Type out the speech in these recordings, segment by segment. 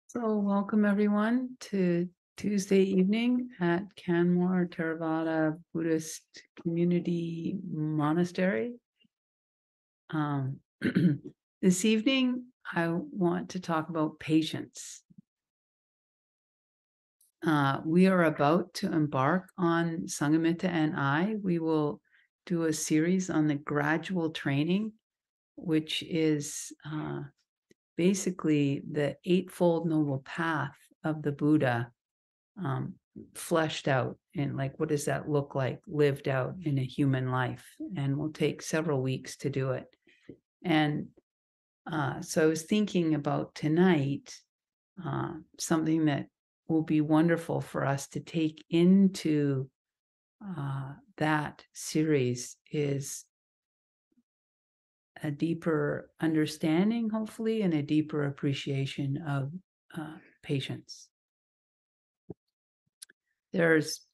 So welcome everyone to Tuesday evening at Canmore Theravada Buddhist Community Monastery. This evening, I want to talk about patience. We are about to embark on Sanghamita and I. We will do a series on the gradual training, which is basically the Eightfold Noble Path of the Buddha, fleshed out. And like, what does that look like lived out in a human life? And we'll take several weeks to do it. And so I was thinking about tonight, something that will be wonderful for us to take into that series is a deeper understanding, hopefully, and a deeper appreciation of patience. There's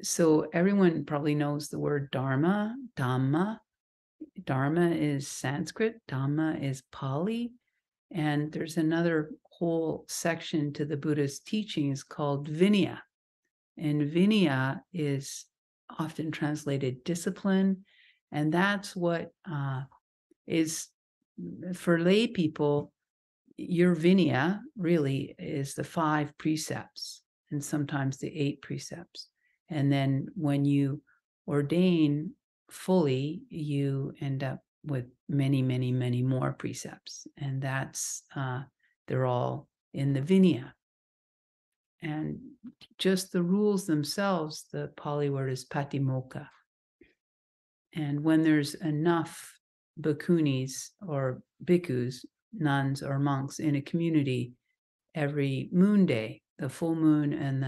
so everyone probably knows the word Dharma. Dharma is Sanskrit, Dhamma is Pali, and there's another whole section to the Buddha's teachings called Vinaya. And Vinaya is often translated discipline, and that's what is, for lay people, your Vinaya really is the 5 precepts and sometimes the 8 precepts. And then when you ordain fully, you end up with many, many, many more precepts. And that's, they're all in the Vinaya. And just the rules themselves, the Pali word is patimokkha. And when there's enough bhikkhunis or bhikkhus, nuns or monks in a community, every moon day, the full moon and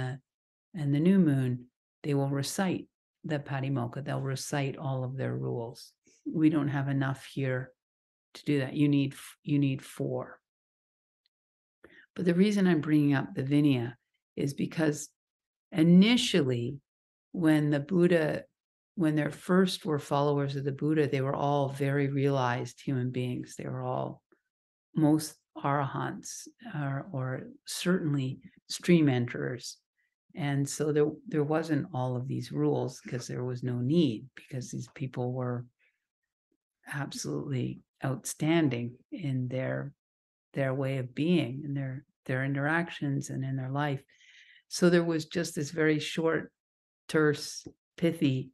the new moon, they will recite the patimokkha. They'll recite all of their rules. We don't have enough here to do that. You need 4. But the reason I'm bringing up the Vinaya is because initially, when there first were followers of the Buddha, they were all very realized human beings. They were all, most arahants, or certainly stream enterers. And so there wasn't all of these rules because there was no need, because these people were absolutely outstanding in their way of being, and their interactions and in their life. So there was just this very short, terse, pithy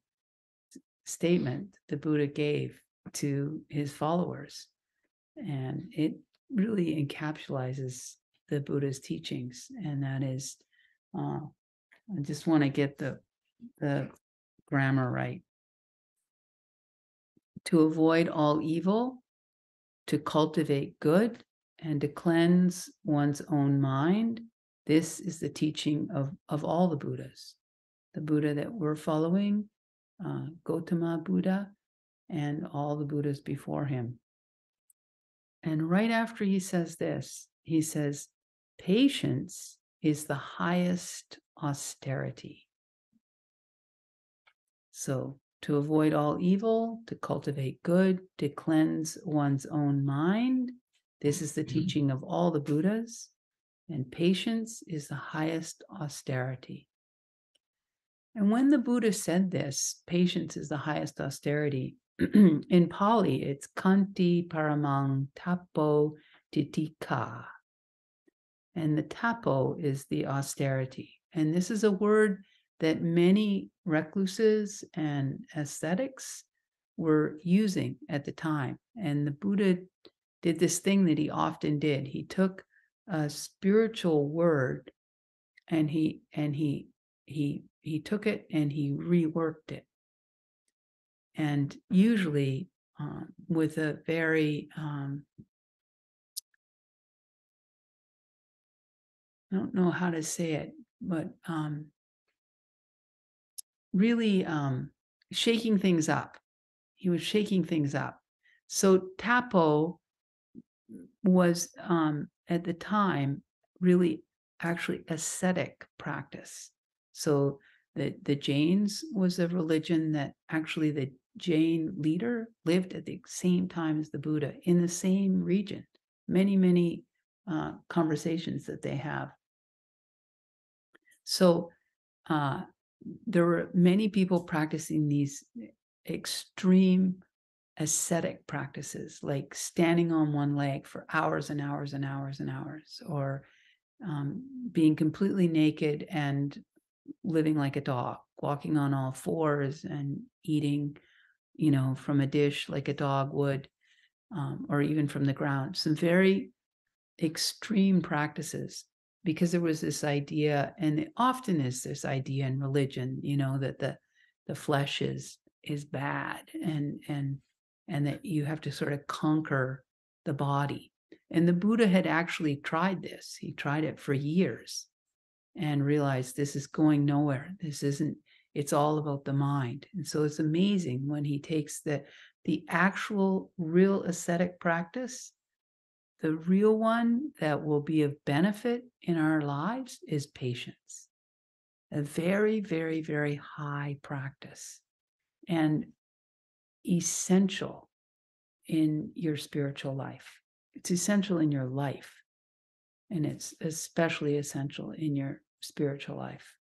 statement the Buddha gave to his followers. And it really encapsulates the Buddha's teachings. And that is, I just want to get the grammar right. To avoid all evil, to cultivate good, and to cleanse one's own mind. This is the teaching of all the Buddhas. The Buddha that we're following, Gautama Buddha, and all the Buddhas before him. And right after he says this, he says, patience is the highest austerity. So to avoid all evil, to cultivate good, to cleanse one's own mind. This is the teaching of all the Buddhas. And patience is the highest austerity. And when the Buddha said this, patience is the highest austerity, in Pali, it's kanti paramang tapo titika. And the tapo is the austerity. And this is a word that many recluses and ascetics were using at the time. And the Buddha did this thing that he often did. He took a spiritual word and he took it and he reworked it. And usually with a very, I don't know how to say it, but really shaking things up. He was shaking things up. So tapo was at the time really actually ascetic practice. So the Jains was a religion that actually the Jain leader lived at the same time as the Buddha in the same region, many, many conversations that they have. So there were many people practicing these extreme ascetic practices, like standing on one leg for hours and hours and hours and hours, or being completely naked and living like a dog, walking on all fours and eating, from a dish like a dog would, or even from the ground. Some very extreme practices, because there was this idea, and it often is this idea in religion, that the flesh is bad, and that you have to sort of conquer the body. And the Buddha had actually tried this. He tried it for years and realized this is going nowhere. It's all about the mind. And so it's amazing when he takes the actual real ascetic practice. The real one that will be of benefit in our lives is patience. A very, very, very high practice and essential in your spiritual life. It's essential in your life, and it's especially essential in your spiritual life.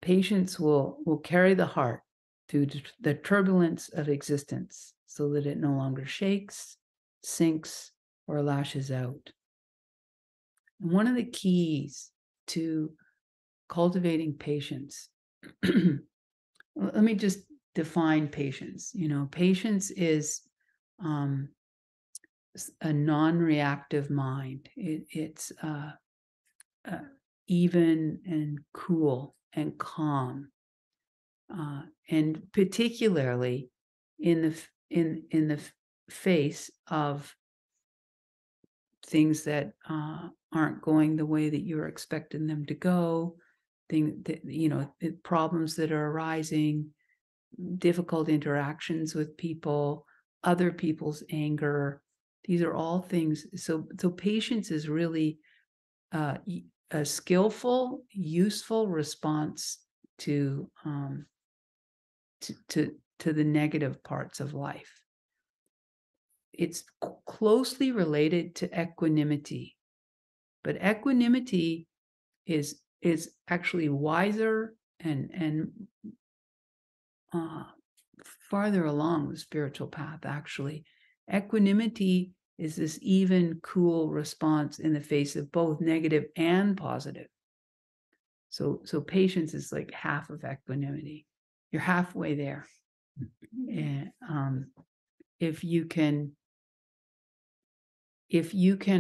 Patience will carry the heart through the turbulence of existence so that it no longer shakes, sinks, or lashes out. And one of the keys to cultivating patience, let me just define patience. Patience is a non-reactive mind. It's even and cool and calm, and particularly in the face of things that aren't going the way that you're expecting them to go, problems that are arising, difficult interactions with people, other people's anger. These are all things. So patience is really a skillful, useful response to the negative parts of life. It's closely related to equanimity, but equanimity is actually wiser and farther along the spiritual path. Actually, equanimity is this even, cool response in the face of both negative and positive. So patience is like half of equanimity. You're halfway there. And if you can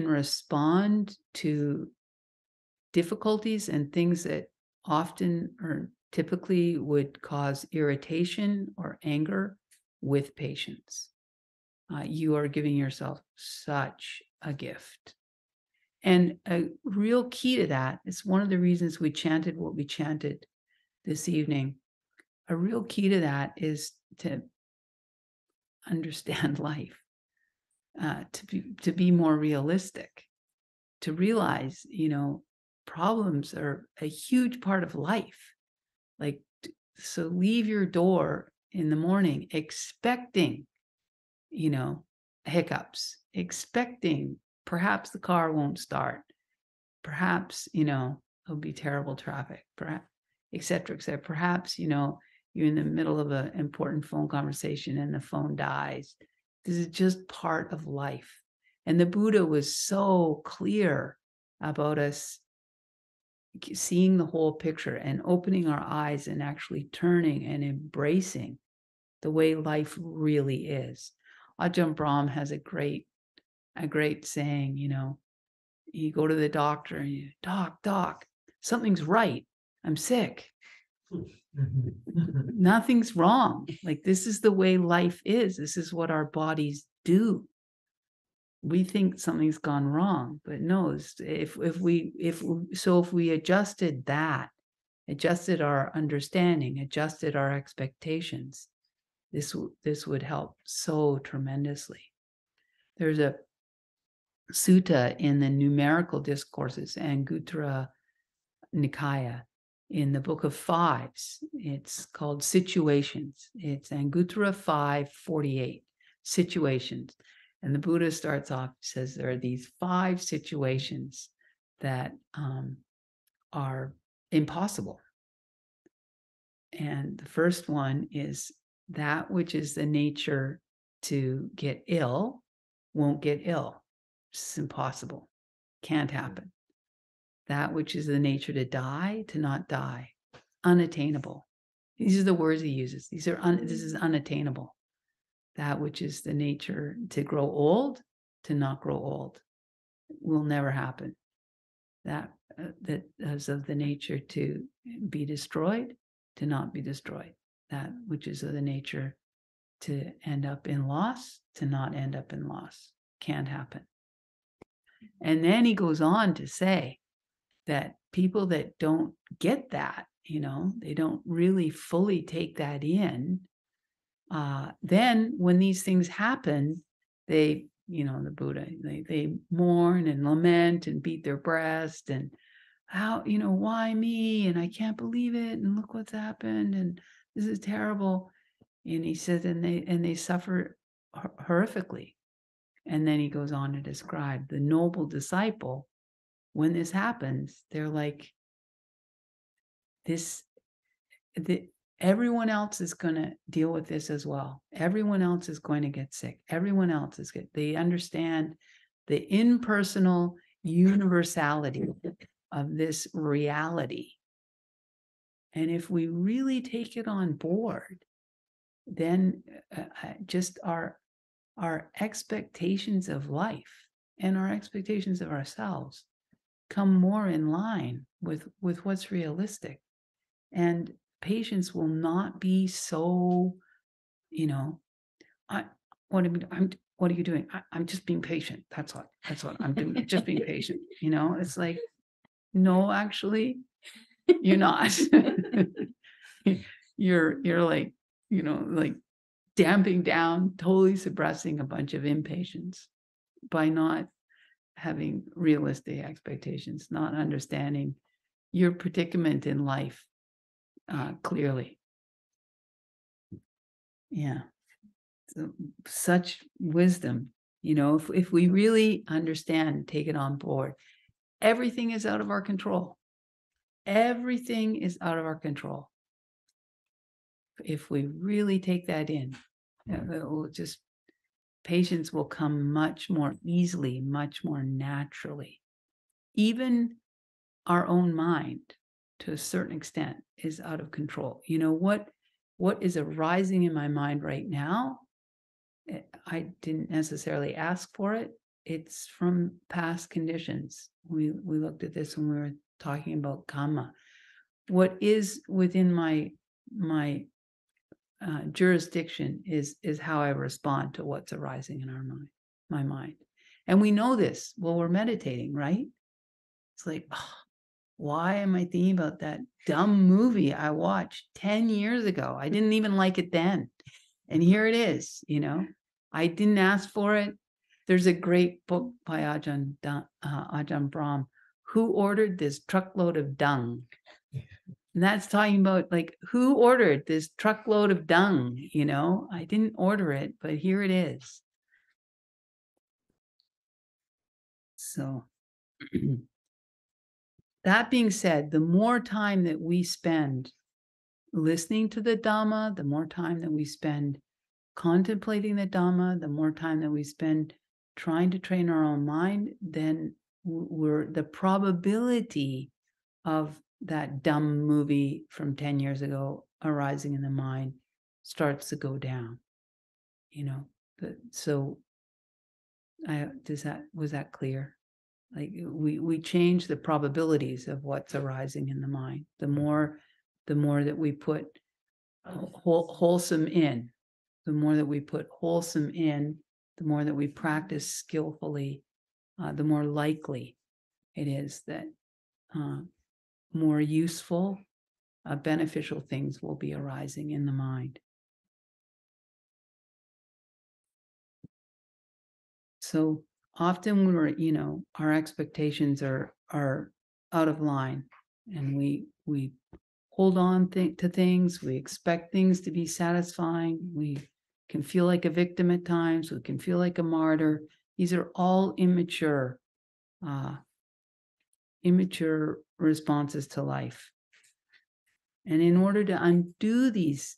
respond to difficulties and things that often or typically would cause irritation or anger with patience, you are giving yourself such a gift. And a real key to that is one of the reasons we chanted what we chanted this evening. A real key to that is to understand life, to be more realistic, to realize, problems are a huge part of life. So leave your door in the morning expecting, hiccups, expecting perhaps the car won't start, perhaps, there'll be terrible traffic, perhaps, et cetera, et cetera. Perhaps, you're in the middle of an important phone conversation and the phone dies. This is just part of life. And the Buddha was so clear about us seeing the whole picture and opening our eyes and actually turning and embracing the way life really is. Ajahn Brahm has a great saying, you go to the doctor and you, doc, something's right. I'm sick. Nothing's wrong. Like, this is the way life is. This is what our bodies do. We think something's gone wrong, but no, if we adjusted our understanding, adjusted our expectations, this would help so tremendously. There's a sutta in the numerical discourses, Anguttara Nikaya, in the book of fives. It's called Situations. It's Anguttara 5:48, Situations. And the Buddha starts off, says there are these 5 situations that are impossible. And the first one is that which is the nature to get ill won't get ill. It's impossible. Can't happen. That which is the nature to die, to not die. Unattainable. These are the words he uses. This is unattainable. That which is the nature to grow old, to not grow old, will never happen. That is of the nature to be destroyed, to not be destroyed. That which is of the nature to end up in loss, to not end up in loss. Can't happen. And then he goes on to say that people that don't get that, they don't really fully take that in, then when these things happen, they, the Buddha, they mourn and lament and beat their breast and how, why me? And I can't believe it. And look what's happened. And this is terrible. And he says, and they suffer horrifically. And then he goes on to describe the noble disciple. When this happens, they're like, everyone else is going to deal with this as well. Everyone else is going to get sick. Everyone else is good. They understand the impersonal universality of this reality. And if we really take it on board, then just our expectations of life and our expectations of ourselves come more in line with what's realistic. And patients will not be so, what are you doing? I'm just being patient. That's what I'm doing. Just being patient. It's like, no, actually, you're not. you're like, like damping down, totally suppressing a bunch of impatience by not having realistic expectations, not understanding your predicament in life clearly. Yeah. So, such wisdom, if we really understand, take it on board, everything is out of our control. Everything is out of our control. If we really take that in, patience will come much more easily, much more naturally. Even our own mind, to a certain extent, is out of control. What is arising in my mind right now? I didn't necessarily ask for it. It's from past conditions. We looked at this when we were talking about karma. What is within my jurisdiction is how I respond to what's arising in my mind. And we know this while we're meditating, right? It's like, why am I thinking about that dumb movie I watched 10 years ago? I didn't even like it then. And here it is, I didn't ask for it. There's a great book by Ajahn Brahm, Who Ordered This Truckload of Dung? And that's talking about, like, who ordered this truckload of dung? I didn't order it, but here it is. So that being said, the more time that we spend listening to the Dhamma, the more time that we spend contemplating the Dhamma, the more time that we spend trying to train our own mind, then the probability of that dumb movie from 10 years ago arising in the mind starts to go down. So was that clear? Like we change the probabilities of what's arising in the mind. The more that we put wholesome in, the more that we put wholesome in, the more that we practice skillfully, the more likely it is that more useful, beneficial things will be arising in the mind. So often when we're, our expectations are out of line, and we hold on to things, we expect things to be satisfying, we can feel like a victim at times. We can feel like a martyr. These are all immature responses to life. And in order to undo these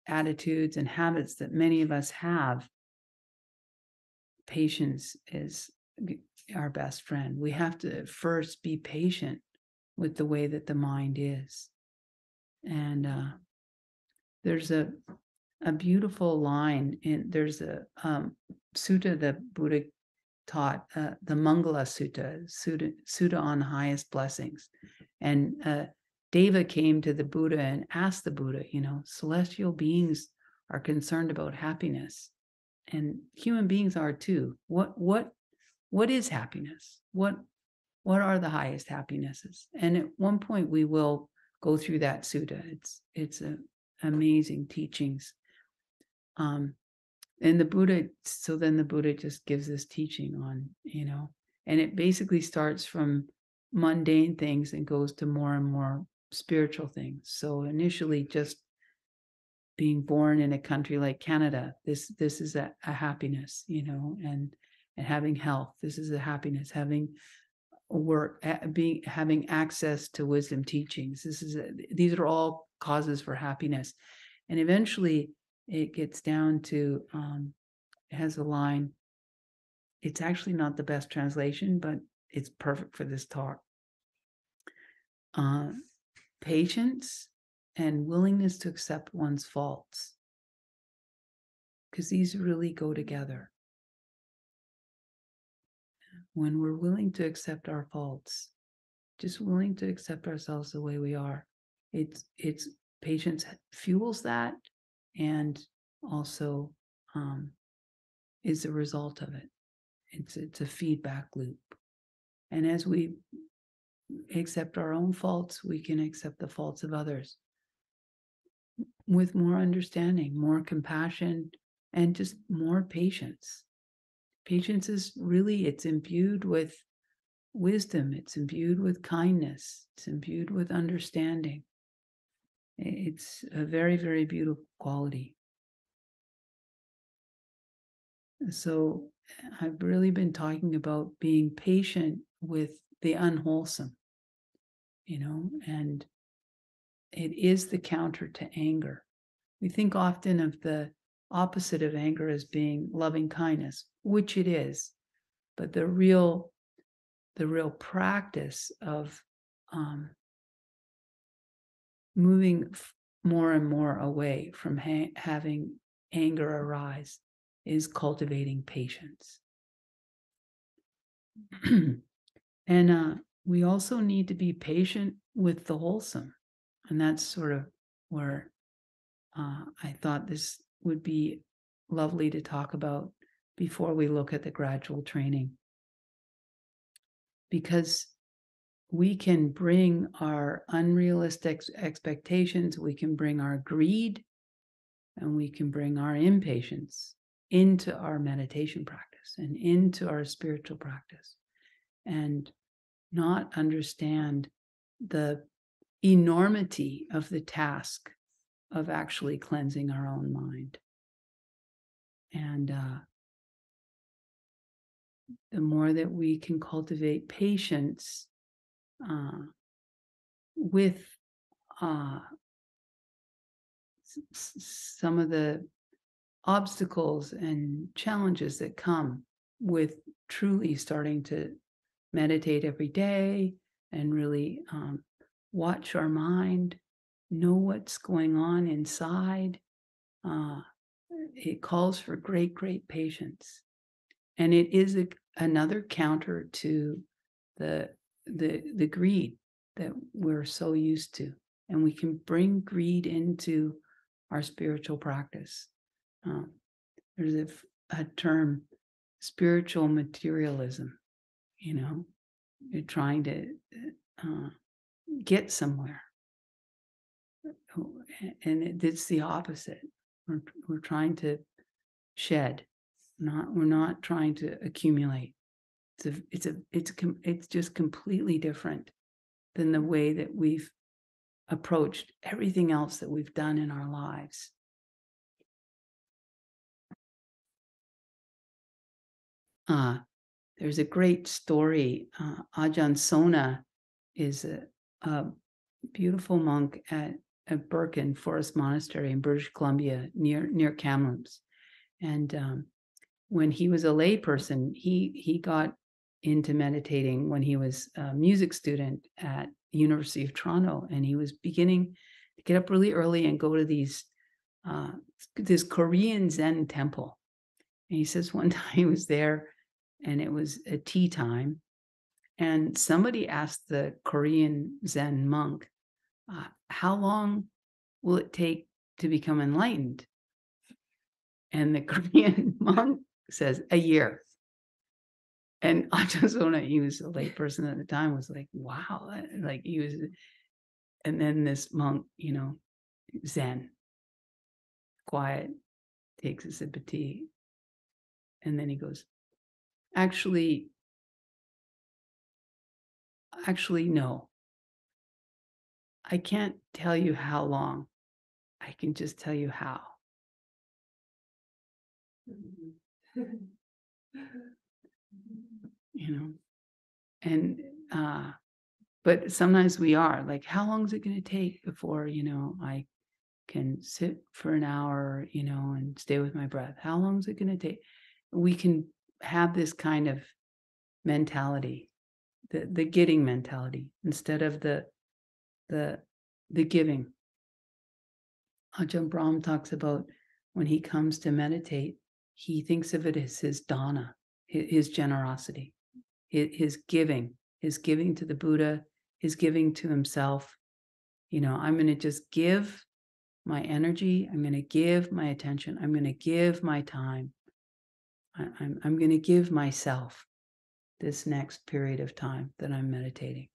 attitudes and habits that many of us have, patience is our best friend. We have to first be patient with the way that the mind is. And there's a beautiful line there's a sutta that Buddha taught, the Mangala Sutta on highest blessings. And Deva came to the Buddha and asked the Buddha, celestial beings are concerned about happiness, and human beings are too. What is happiness? What are the highest happinesses? And at one point we will go through that sutta. It's amazing teachings. And then the Buddha just gives this teaching on, and it basically starts from mundane things and goes to more and more spiritual things. So initially, just being born in a country like Canada, this is a happiness, and having health, this is a happiness. Having work, having access to wisdom teachings, these are all causes for happiness. And eventually it gets down to, it has a line, it's actually not the best translation, but it's perfect for this talk. Patience and willingness to accept one's faults, because these really go together. When we're willing to accept our faults, just willing to accept ourselves the way we are, it's patience fuels that, and also is a result of it. It's a feedback loop. And as we accept our own faults, we can accept the faults of others with more understanding, more compassion, and just more patience. Patience is really, it's imbued with wisdom, it's imbued with kindness, it's imbued with understanding. It's a very, very beautiful quality. So I've really been talking about being patient with the unwholesome, and it is the counter to anger. We think often of the opposite of anger as being loving kindness, which it is, but the real practice of moving more and more away from having anger arise is cultivating patience. And we also need to be patient with the wholesome. And that's sort of where I thought this would be lovely to talk about before we look at the gradual training. Because we can bring our unrealistic expectations, we can bring our greed, and we can bring our impatience into our meditation practice and into our spiritual practice, and not understand the enormity of the task of actually cleansing our own mind. And the more that we can cultivate patience with some of the obstacles and challenges that come with truly starting to meditate every day and really watch our mind, know what's going on inside, it calls for great, great patience. And it is another counter to the greed that we're so used to. And we can bring greed into our spiritual practice. There's a term, spiritual materialism. You're trying to get somewhere. And it's the opposite. We're trying to shed. We're not trying to accumulate. It's just completely different than the way that we've approached everything else that we've done in our lives. There's a great story. Ajahn Sona is a beautiful monk at Birken Forest Monastery in British Columbia, near Kamloops. And when he was a layperson, he got into meditating when he was a music student at the University of Toronto, and he was beginning to get up really early and go to this Korean Zen temple. And he says one time he was there, and it was a tea time, and somebody asked the Korean Zen monk, how long will it take to become enlightened? And the Korean monk says, a year. And Ajahn Sona, he was a lay person at the time, was like, wow. Like he was, and then this monk, Zen, quiet, takes a sip of tea. And then he goes, actually, no. I can't tell you how long. I can just tell you how. And but sometimes we are like, how long is it going to take before I can sit for an hour, and stay with my breath? How long is it going to take? We can have this kind of mentality, the getting mentality, instead of the giving. Ajahn Brahm talks about when he comes to meditate, he thinks of it as his dana, his generosity, his giving to the Buddha, his giving to himself. I'm going to just give my energy. I'm going to give my attention. I'm going to give my time. I'm going to give myself this next period of time that I'm meditating.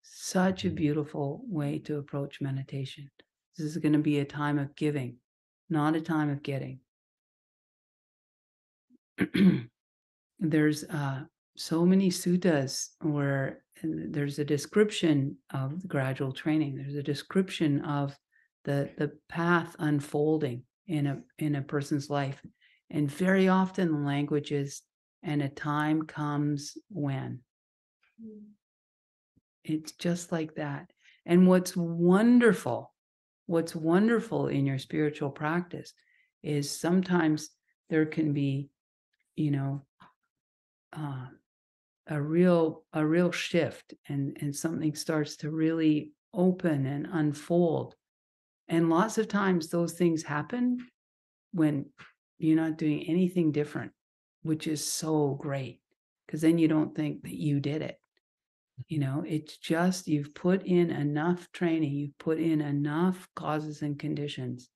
Such a beautiful way to approach meditation. This is going to be a time of giving, not a time of getting. There's so many suttas where there's a description of the gradual training. There's a description of the path unfolding in a person's life. And very often the language is, and a time comes when. It's just like that. And what's wonderful in your spiritual practice is sometimes there can be, a real shift, and something starts to really open and unfold. And lots of times those things happen when you're not doing anything different, which is so great, because then you don't think that you did it. It's just you've put in enough training, you've put in enough causes and conditions,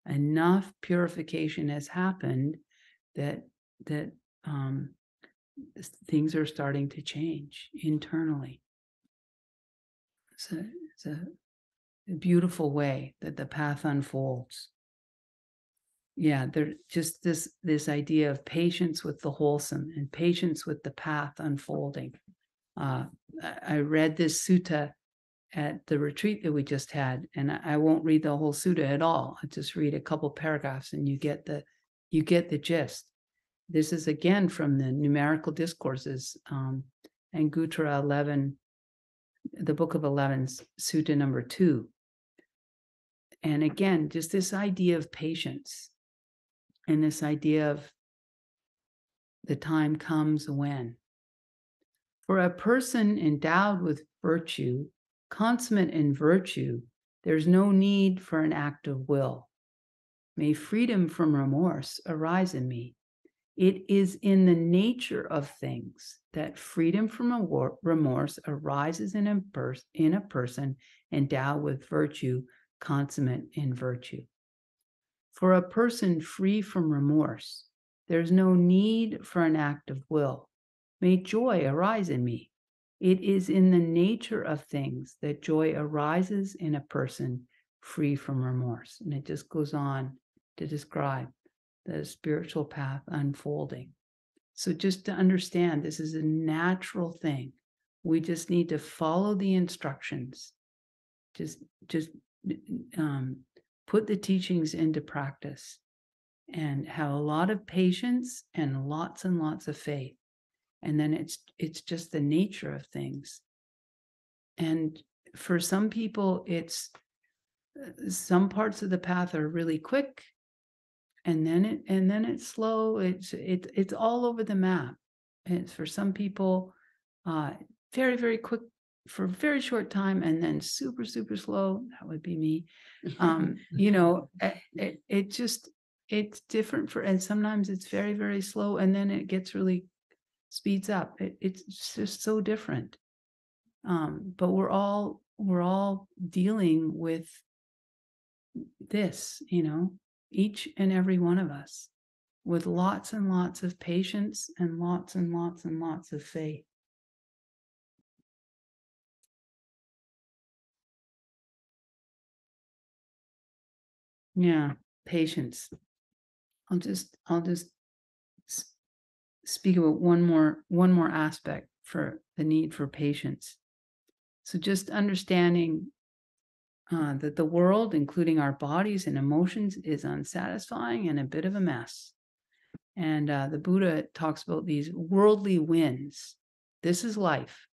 enough purification has happened that things are starting to change internally. It's a beautiful way that the path unfolds. Yeah, there's just this idea of patience with the wholesome and patience with the path unfolding. I read this sutta at the retreat that we just had, and I won't read the whole sutta at all. I'll just read a couple paragraphs, and you get the gist. This is again from the Numerical Discourses, Anguttara 11, the Book of 11, Sutta number 2. And again, just this idea of patience and this idea of the time comes when. For a person endowed with virtue, consummate in virtue, there's no need for an act of will. May freedom from remorse arise in me. It is in the nature of things that freedom from remorse arises in a person endowed with virtue, consummate in virtue. For a person free from remorse, there's no need for an act of will. May joy arise in me. It is in the nature of things that joy arises in a person free from remorse. And it just goes on to describe the spiritual path unfolding. So just to understand, this is a natural thing. We just need to follow the instructions. Just put the teachings into practice, and have a lot of patience and lots of faith. And then it's just the nature of things. And for some people, it's some parts of the path are really quick, and then it's slow. It's all over the map. And it's for some people, very, very quick for a very short time, and then super, super slow. That would be me. It's different and sometimes it's very, very slow, and then it gets really speeds up. It's just so different. But we're all dealing with this, each and every one of us, with lots and lots of patience and lots of faith. Yeah, patience. I'll just speak about one more aspect for the need for patience. So just understanding that the world, including our bodies and emotions, is unsatisfying and a bit of a mess. And the Buddha talks about these worldly winds. This is life.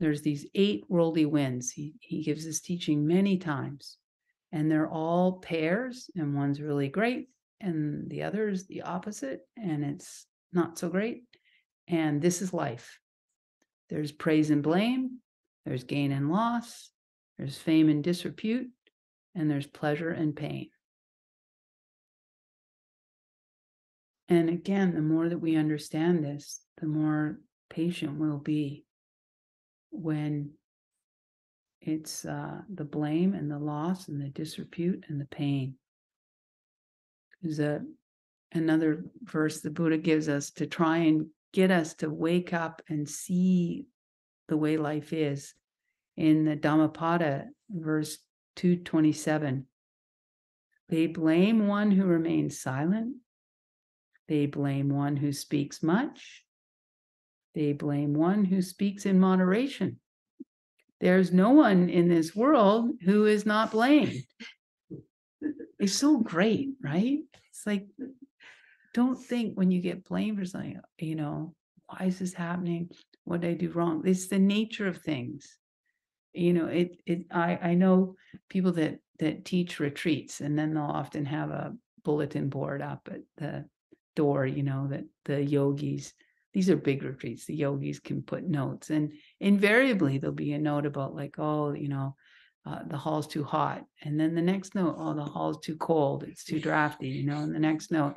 There's these 8 worldly winds. He gives this teaching many times, and they're all pairs, and one's really great, and the other is the opposite, and it's not so great. And this is life. There's praise and blame, there's gain and loss, there's fame and disrepute, and there's pleasure and pain. And again, the more that we understand this, the more patient we'll be when it's the blame and the loss and the disrepute and the pain. There's another verse the Buddha gives us to try and get us to wake up and see the way life is. In the Dhammapada, verse 227, they blame one who remains silent. They blame one who speaks much. They blame one who speaks in moderation. There's no one in this world who is not blamed. It's so great, right? It's like, don't think when you get blamed for something, why is this happening? What did I do wrong? It's the nature of things. I know people that teach retreats, and then they'll often have a bulletin board up at the door, that the yogis, these are big retreats, the yogis can put notes, and invariably there'll be a note about like, the hall's too hot. And then the next note, the hall's too cold, it's too drafty, and the next note,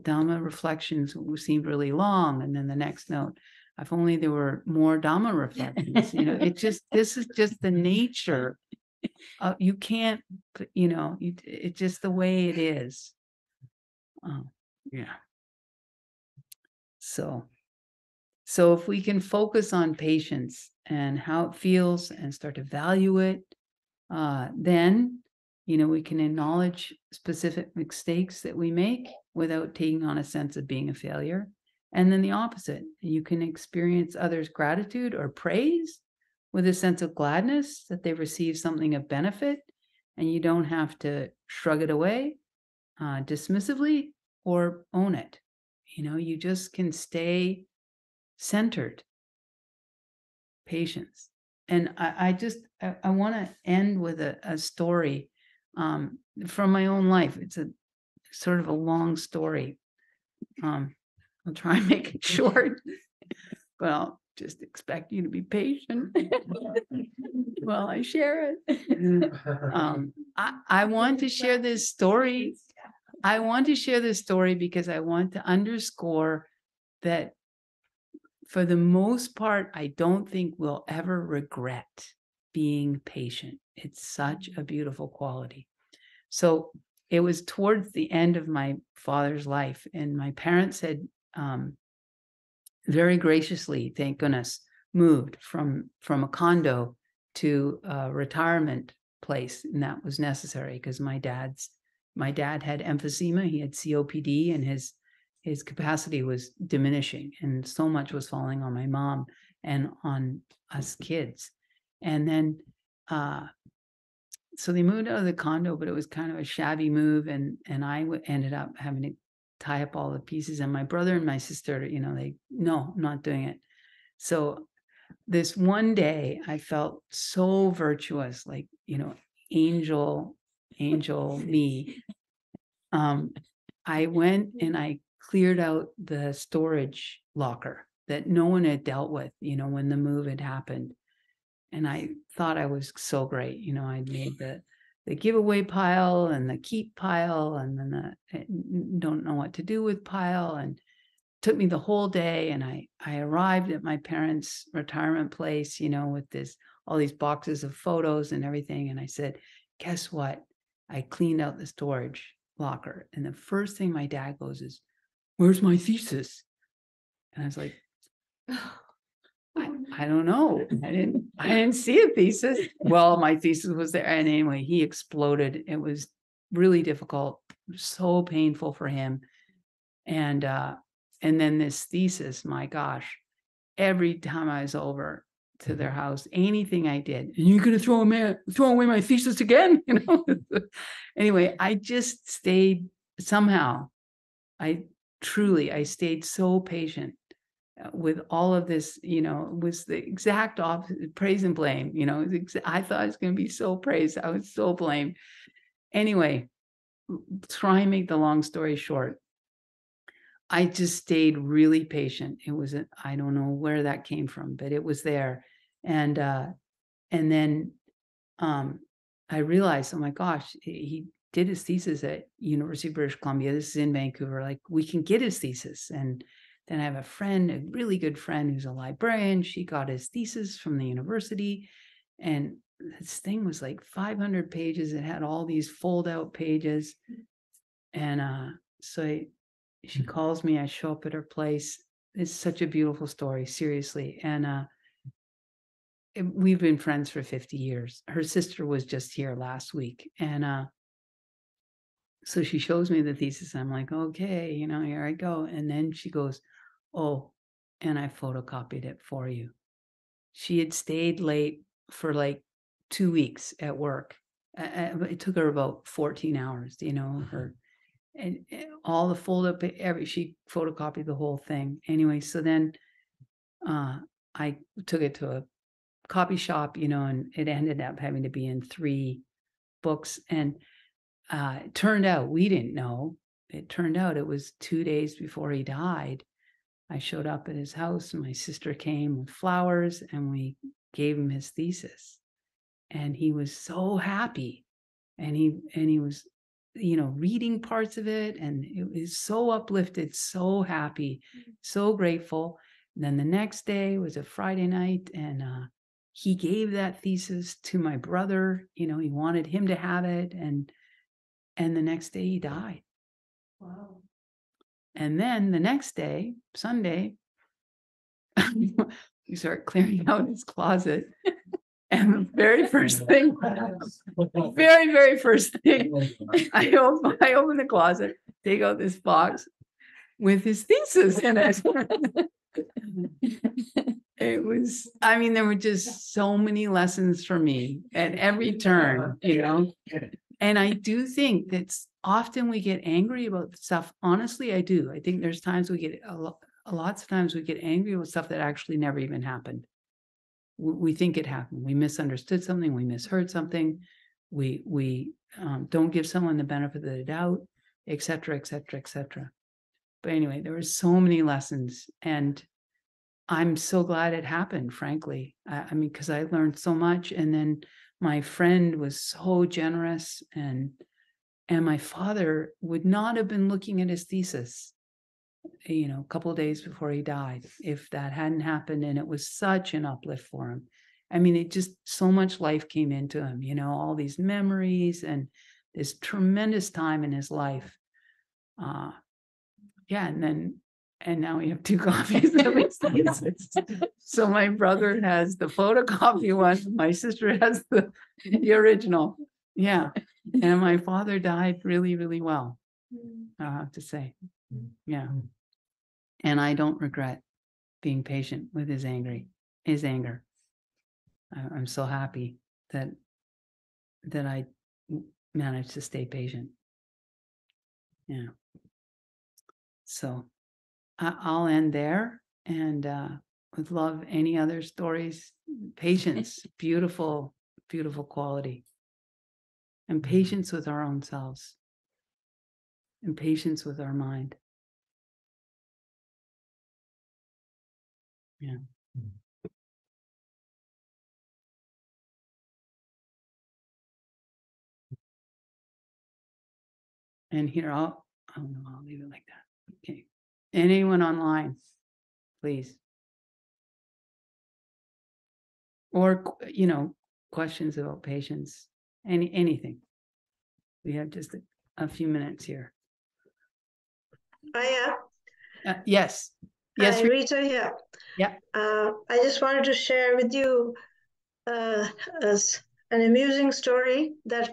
Dhamma reflections seemed really long. And then the next note, if only there were more Dhamma reflections. This is just the nature. You can't, it's just the way it is. Yeah. So if we can focus on patience and how it feels and start to value it, then, we can acknowledge specific mistakes that we make without taking on a sense of being a failure. And then the opposite, you can experience others' gratitude or praise with a sense of gladness that they receive something of benefit, and you don't have to shrug it away dismissively or own it. You just can stay centered. Patience. And I want to end with a story from my own life. It's a sort of a long story. I'll try and make it short, but I'll just expect you to be patient while I share it. I want to share this story. I want to share this story because I want to underscore that for the most part, I don't think we'll ever regret being patient. It's such a beautiful quality. So it was towards the end of my father's life, and my parents had very graciously, thank goodness, moved from a condo to a retirement place, and that was necessary because my dad had emphysema, he had COPD, and his capacity was diminishing, and so much was falling on my mom and on us kids. And then so they moved out of the condo, but it was kind of a shabby move, and I ended up having to tie up all the pieces. And my brother and my sister, no, I'm not doing it. So this one day, I felt so virtuous, like, angel me. I went and I cleared out the storage locker that no one had dealt with, when the move had happened. And I thought I was so great. I'd made the giveaway pile and the keep pile, and then the don't know what to do with pile. And it took me the whole day. And I arrived at my parents' retirement place, with all these boxes of photos and everything. And I said, guess what? I cleaned out the storage locker. And the first thing my dad goes is, where's my thesis? And I was like, I don't know. I didn't see a thesis. Well, my thesis was there. And anyway, he exploded. It was really difficult, so painful for him. And then this thesis, my gosh, every time I was over to their house, anything I did, and you're going to throw away my thesis again? Anyway, I just stayed somehow. I stayed so patient with all of this. It was the exact opposite, praise and blame. I thought I was going to be so praised. I was so blamed. Anyway, try and make the long story short, I just stayed really patient. It was, I don't know where that came from, but it was there. And then I realized, oh my gosh, he did his thesis at University of British Columbia. This is in Vancouver. Like, we can get his thesis. And then I have a friend, a really good friend who's a librarian. She got his thesis from the university. And this thing was like 500 pages. It had all these fold out pages. And she calls me. I show up at her place. It's such a beautiful story, seriously. And we've been friends for 50 years. Her sister was just here last week. And so she shows me the thesis. I'm like, okay, here I go. And then she goes, oh, and I photocopied it for you. She had stayed late for like 2 weeks at work. It took her about 14 hours, her, and all the fold up, she photocopied the whole thing. Anyway, so then I took it to a copy shop, and it ended up having to be in 3 books. And it turned out, we didn't know, it turned out it was 2 days before he died. I showed up at his house, and my sister came with flowers, and we gave him his thesis. And he was so happy. And he was, reading parts of it, and it was so uplifted, so happy, so grateful. And then the next day was a Friday night, and he gave that thesis to my brother. He wanted him to have it, and the next day he died. Wow. And then the next day, Sunday, we start clearing out his closet. And the very first thing, very first thing, I open the closet, take out this box with his thesis in it. It was, there were just so many lessons for me at every turn, And I do think that often we get angry about stuff. Honestly, I do. I think there's times we get lots of times we get angry about stuff that actually never even happened. We think it happened. We misunderstood something. We misheard something. We don't give someone the benefit of the doubt, et cetera, et cetera, et cetera. But anyway, there were so many lessons, and I'm so glad it happened, frankly. Because I learned so much. And then my friend was so generous, and my father would not have been looking at his thesis, a couple of days before he died, if that hadn't happened. And it was such an uplift for him. It just, so much life came into him, all these memories and this tremendous time in his life. Yeah. And now we have 2 copies of his thesis. So my brother has the photocopy one. My sister has the original. Yeah. And my father died really, really well, I have to say. Yeah. And I don't regret being patient with his anger. I'm so happy that that I managed to stay patient. Yeah. So I'll end there, and would love any other stories. Patience, beautiful, beautiful quality. And patience with our own selves. And patience with our mind. Yeah. And here I'll leave it like that. Okay. Anyone online, please. Or, questions about patience, anything. We have just a few minutes here. Ayya. Yes. Yes. Hi, Rita here. Yeah. I just wanted to share with you as an amusing story that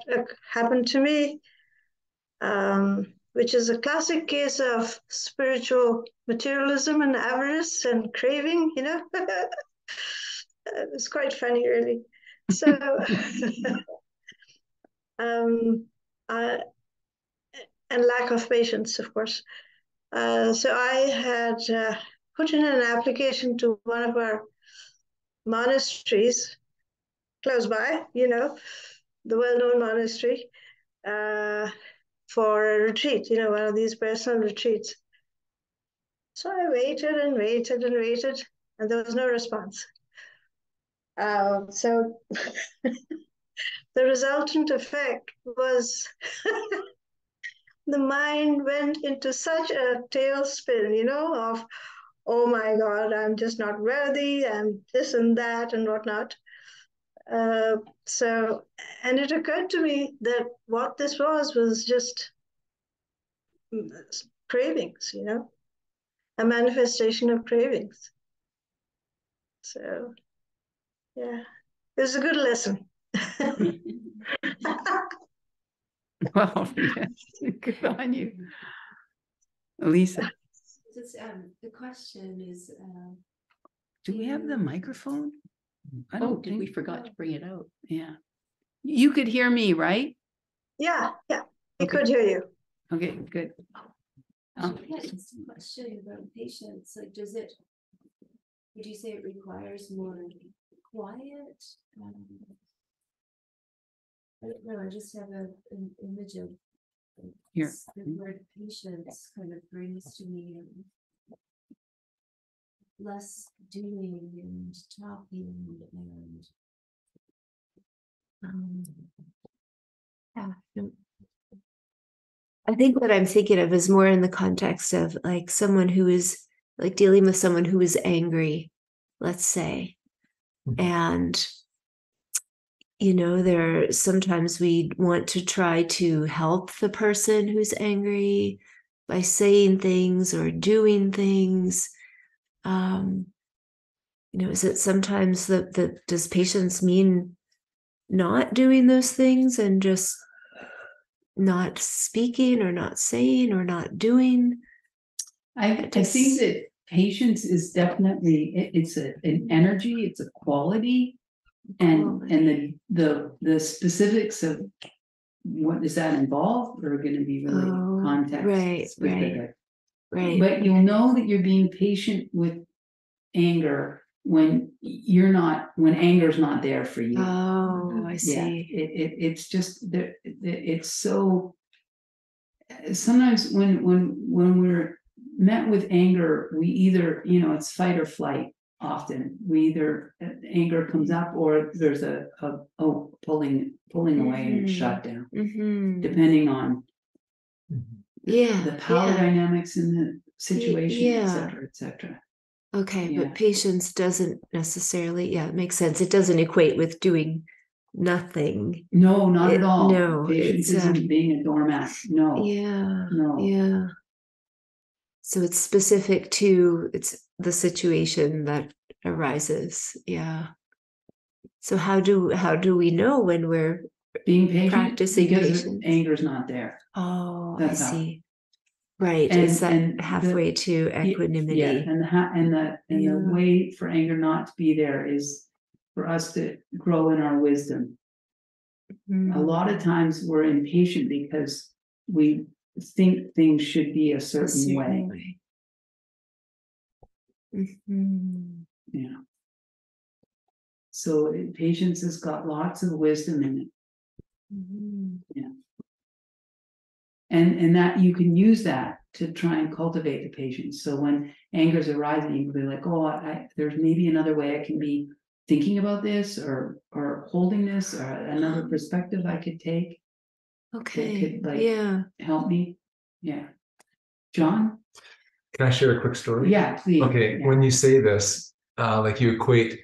happened to me, which is a classic case of spiritual materialism and avarice and craving, It's quite funny, really. So, and lack of patience, of course. So I had put in an application to one of our monasteries close by, the well-known monastery, for a retreat, one of these personal retreats. So I waited and waited and waited, and there was no response. So the resultant effect was the mind went into such a tailspin, of, oh my God, I'm just not worthy, I'm this and that and whatnot. And it occurred to me that what this was just cravings, a manifestation of cravings. So, yeah, it was a good lesson. Well, yeah. Good on you. Lisa. Just, the question is, do we have the microphone? we forgot to bring it out. Yeah. You could hear me, right? Yeah, I could hear you. Okay, good. Just a question about patience. Like, would you say it requires more quiet? I don't know, I just have an image of Here. The word patience kind of brings to me less doing and talking and I think what I'm thinking of is more in the context of like someone who is like dealing with someone who is angry, let's say. And, there sometimes we want to try to help the person who's angry by saying things or doing things. Is it sometimes that does patience mean not doing those things and just not speaking or not saying or not doing? I think that patience is definitely it's an energy, it's a quality, and the specifics of what does that involve are going to be really context specific. Right. But you'll know that you're being patient with anger when anger's not there for you. Oh, I see. Yeah, it's just that it's so. Sometimes when we're met with anger, we either it's fight or flight. Often we either anger comes up or there's a pulling away and shut down, depending on the power dynamics in the situation, etc. Okay, but patience doesn't necessarily, it makes sense. It doesn't equate with doing nothing. No, not at all. No, patience isn't being a doormat. No. Yeah. So it's specific to the situation that arises. Yeah. So how do we know when we're being patient? Practicing because patience? Anger's not there. Oh, That's I see. Right. Is that halfway to equanimity? Yeah, and the way for anger not to be there is for us to grow in our wisdom. A lot of times we're impatient because we think things should be a certain way. Yeah. So patience has got lots of wisdom in it. Yeah. And that you can use that to try and cultivate the patience. So when anger's arising, you can be like, oh, there's maybe another way I can be thinking about this or holding this or another perspective I could take. Okay. That could help me. Yeah. John? Can I share a quick story? Yeah, please. Okay. Yeah. When you say this, like you equate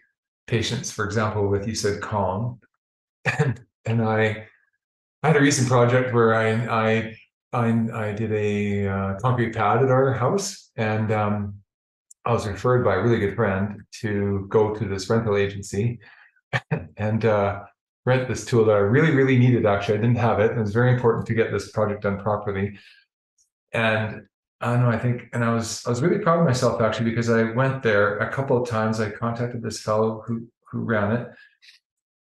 patience, for example, with, you said calm. And I had a recent project where I did a concrete pad at our house, and I was referred by a really good friend to go to this rental agency and rent this tool that I really, really needed. Actually, I didn't have it. It was very important to get this project done properly. And I don't know, I was really proud of myself, actually, because I went there a couple of times. I contacted this fellow who ran it,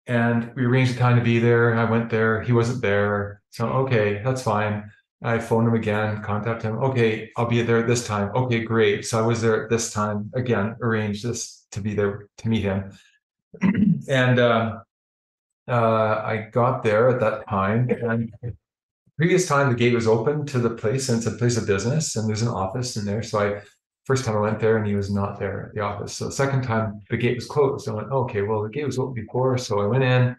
and we arranged a time to be there. I went there, he wasn't there. So, okay, that's fine. I phoned him again, contacted him. Okay, I'll be there at this time. Okay, great. So I was there at this time again, arranged this to be there to meet him. And I got there at that time, and previous time the gate was open to the place, and it's a place of business, and there's an office in there. So first time I went there and he was not there at the office. So the second time the gate was closed. I went, okay, well, the gate was open before. So I went in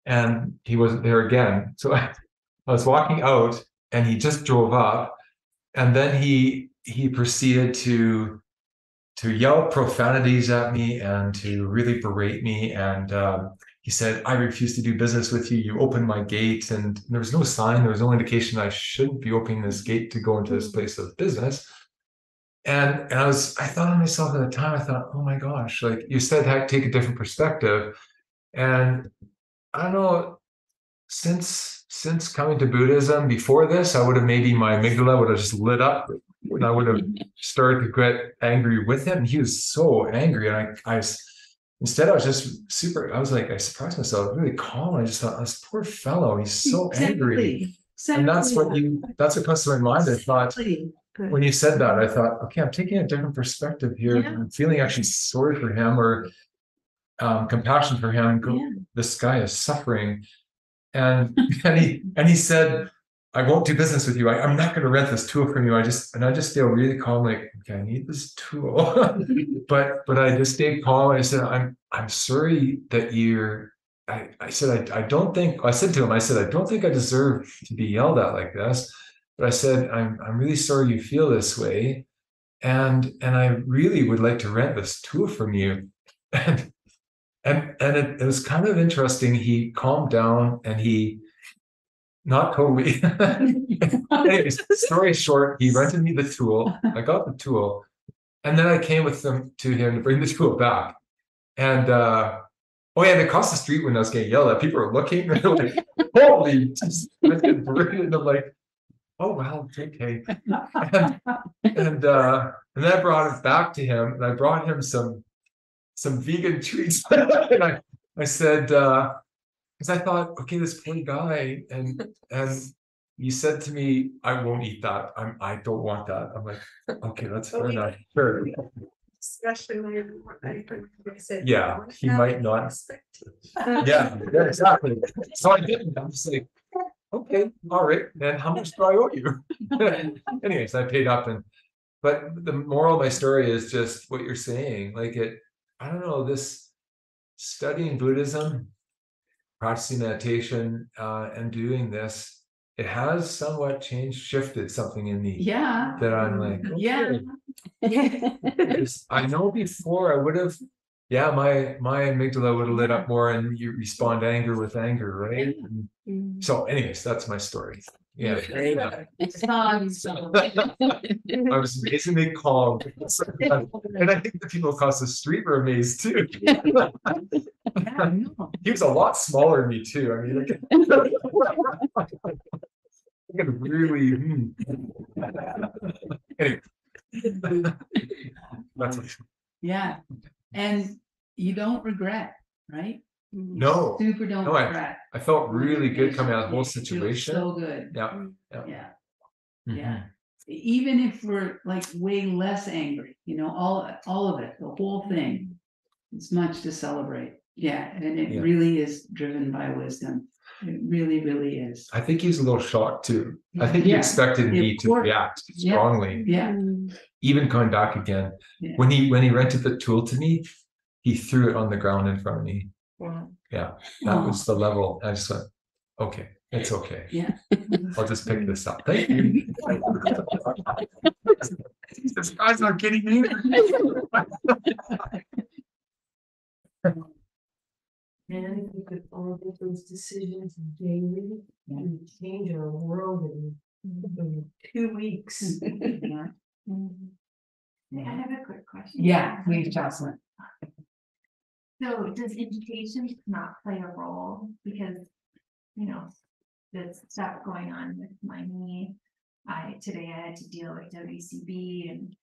and he wasn't there again. So I was walking out and he just drove up, and then he proceeded to yell profanities at me and to really berate me. And he said, I refuse to do business with you. You opened my gate. And there was no sign, there was no indication I shouldn't be opening this gate to go into this place of business. And I thought to myself at the time, I thought, oh my gosh, like you said, take a different perspective. And I don't know, since coming to Buddhism, before this, I would have maybe my amygdala would have just lit up, and I would have started to get angry with him. And he was so angry, and instead I was just I surprised myself, really calm. I just thought, this poor fellow, he's so angry. And that's what comes to my mind. I thought, when you said that, I thought, okay, I'm taking a different perspective here. Yeah. I'm feeling actually sorry for him, or compassion for him. This guy is suffering. And he said, I won't do business with you. I'm not going to rent this tool from you. I just feel really calm, like, okay, I need this tool. but I just stayed calm. I said, I'm sorry that I said I don't think I deserve to be yelled at like this. But I said, I'm really sorry you feel this way. And I really would like to rent this tool from you. And it was kind of interesting. He calmed down, and he, not totally. Anyways, story short, he rented me the tool. I got the tool, and then I came with them to him to bring the tool back. And and across the street when I was getting yelled at, people were looking. They're like, holy, and I'm like, oh wow, okay. And then I brought it back to him, and I brought him some vegan treats. And I said, because I thought, okay, this poor guy, and he said to me, I won't eat that. I don't want that. I'm like, okay, that's fair enough. Sure. Especially when I said, yeah, he might not. Yeah, exactly. So I didn't. I'm just like, okay, all right, then how much do I owe you? Anyways, I paid up, but the moral of my story is just what you're saying. Like I don't know, this studying Buddhism, practicing meditation, and doing this, it has somewhat shifted something in me. Yeah. That I'm like, okay. Yeah. I know before I would have, my amygdala would have lit up more, and you respond anger with anger, right? So anyways, that's my story. Yeah. I was amazingly calm. And I think the people across the street were amazed too. He was a lot smaller than me too. I mean, like really. Anyway. That's what. Yeah. And you don't regret, right? No, Super don't no, fret. I felt really good coming out of the whole It feels situation. so good. Yeah. Yeah. Mhm. Yeah. Even if we're like way less angry, you know, all of it, the whole thing, it's much to celebrate. Yeah, and it Yeah. really is driven by wisdom. It really, really is. I think he was a little shocked too. I think he Yeah, expected me of to course. react Yeah. strongly, Yeah, even coming back again. Yeah. When he rented the tool to me, he threw it on the ground in front of me. Wow. Yeah, that was the level. I just went, okay, it's okay. yeah. I'll just pick this up. Thank you. This guy's not kidding me. And I think if all of those decisions daily, we change our world in 2 weeks. Yeah. I have a quick question. Yeah, please, Jocelyn. So does education not play a role? Because, you know, there's stuff going on with my knee. Today I had to deal with WCB and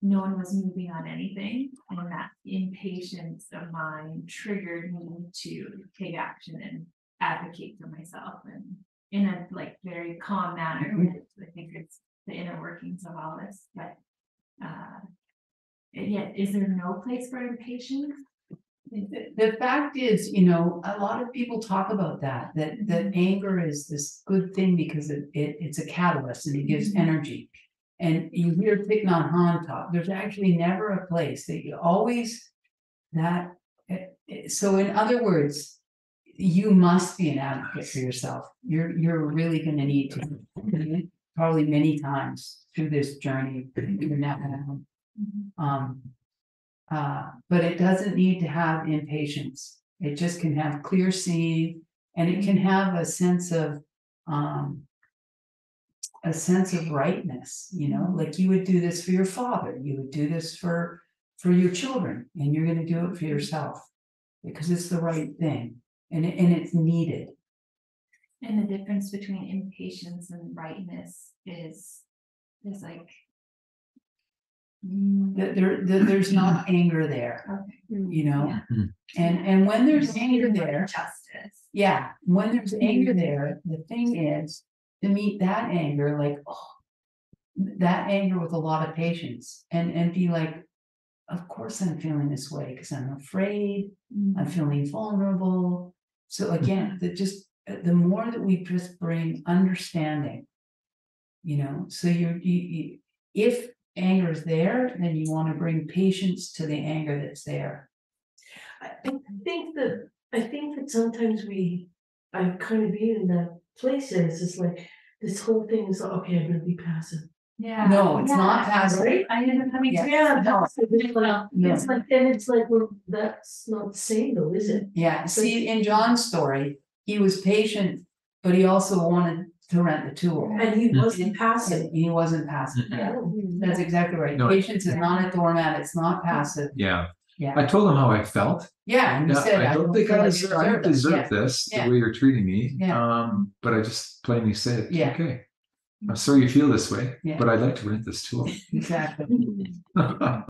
no one was moving on anything. And that impatience of mine triggered me to take action and advocate for myself and in a like very calm manner. I think it's the inner workings of all this, but yet is there no place for impatience? The fact is, you know, a lot of people talk about that anger is this good thing because it's a catalyst and it gives energy. And you hear Thich Nhat Hanh talk, there's actually never a place that you always so in other words, you must be an advocate for yourself. You're really gonna need to, probably many times through this journey. You're not gonna but it doesn't need to have impatience. It just can have clear seeing, and it can have a sense of rightness, you know, like you would do this for your father, you would do this for your children, and you're going to do it for yourself because it's the right thing and it's needed. And the difference between impatience and rightness is like There's not anger there, you know, and when there's anger there, justice. yeah, when there's anger there, the thing is to meet that anger, like, oh, that anger with a lot of patience and be like, of course I'm feeling this way because I'm afraid, I'm feeling vulnerable. So again, the more that we just bring understanding, you know, so you if anger is there, then you want to bring patience to the anger that's there. I think that sometimes I've kind of been in that place and it's just like, this whole thing is like, okay, I'm gonna be passive. Yeah. No, it's not passive. Right? I ended up having Yeah, passive. No. It's like, and it's like, well, that's not the same though, is it? Yeah, see, in John's story, he was patient, but he also wanted to rent the tool. And he wasn't passive. And he wasn't passive. Yeah, Yeah. that's exactly right. No. Patience is not a doormat, it's not passive. Yeah. Yeah. I told him how I felt. Yeah, and you Yeah, said, I don't think feel I like you deserve it. this Yeah. the way you're treating me. Yeah. But I just plainly said, Yeah. okay, I'm sorry you feel this way, Yeah. but I'd like to rent this tool. Exactly.